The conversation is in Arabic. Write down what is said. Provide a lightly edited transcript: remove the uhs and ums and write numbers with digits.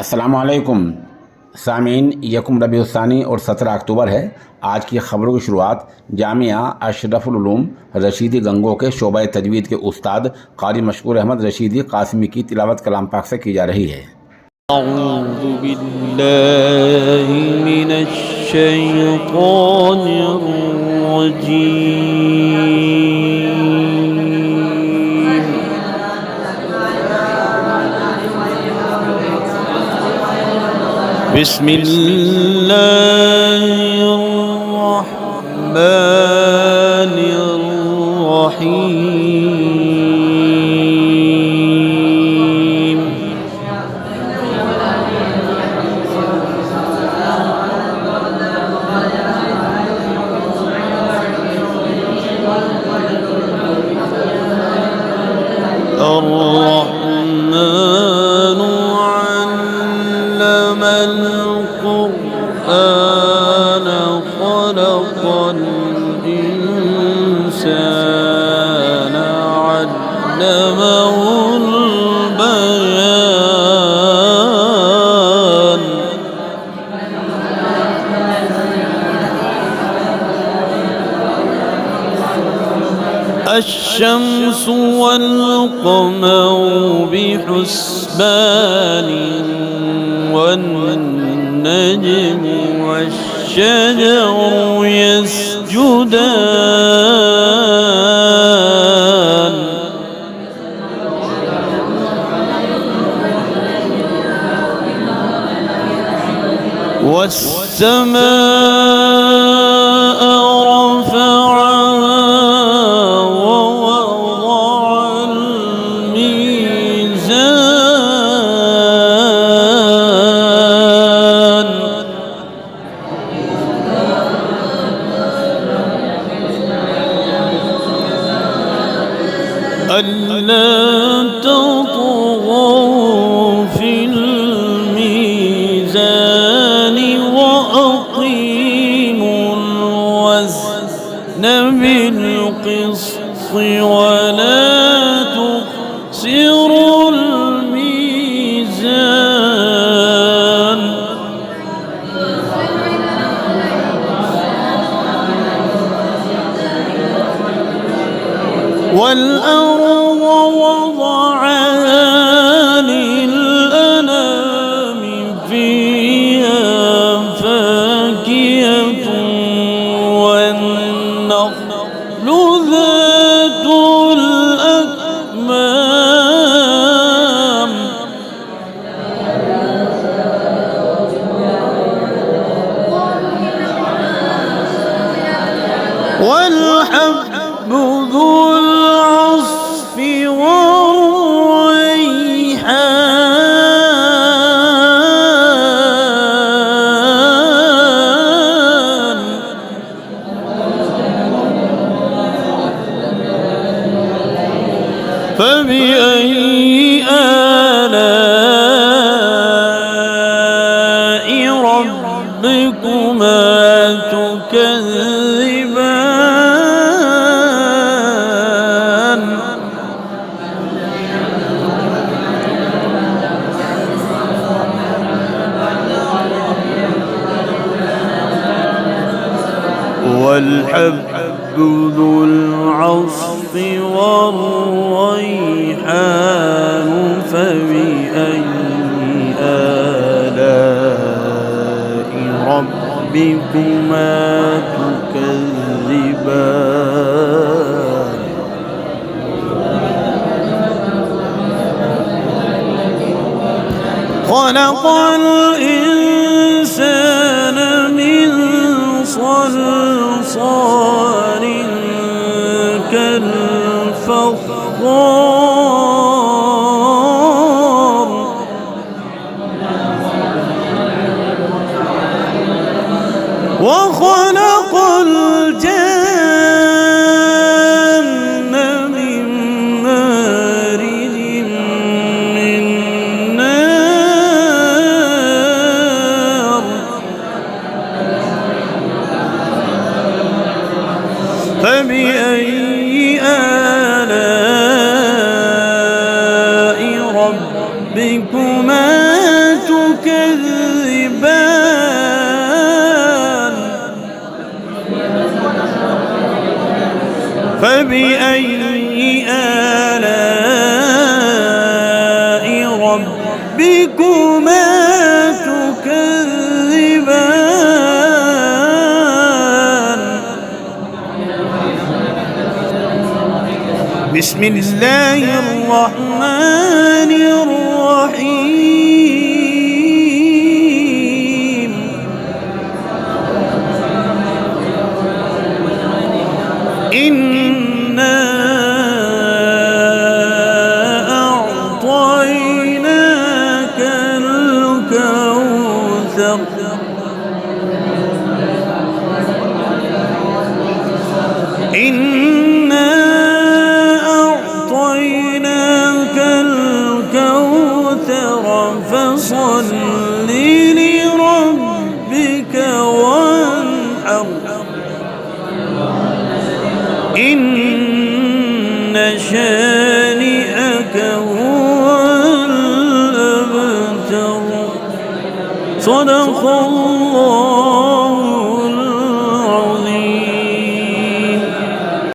अस्सलामुअलैकुम सामीन, यकुम रबीउल सानी और 17 अक्टूबर है। आज की ख़बरों की शुरुआत जामिया अशरफुल उलूम रशीदी गंगो के शोबा तजवीद के उस्ताद क़ारी मशकूर अहमद रशीदी कासिमी की तिलावत कलाम पाक से की जा रही है। अऊज़ु बिल्लाहि मिनश शैतानिर रजीम। बिस्मिल्लाहिर रहमानिर रहीम। अर्रहमानु अल्लमल क़ुरआन ख़लक़ल इंसान अल्लमहुल बयान। अश्शम्सु वल क़मरु बिहुस्बान वन्नज्मु वश्शजरु यस्जुदान। वस्समाअ रफ़अहा ववضع الميزان ألا تطغوا في الميزان وأقيموا الوزن بالقسط ولا تخسروا الميزان والأرض وضعها للأنام فيها فاكهة والنخل ذات الأكمام والحب ذو العصف والريحان فبأي آلاء ربكما تكذبان والحب ذو العصف والريحان فبأي آلاء ربكما تكذبان خلق الإنسان من صلصال كالفخار وخلق الجن من مارج من نار فبأي آلاء فبأي آلاء ربكما تكذبان بسم الله الرحمن الرحيم إنا أعطيناك الكوثر إنا أعطيناك الكوثر فصل لربك وانحر إن شانئك هو الأبتر صدق الله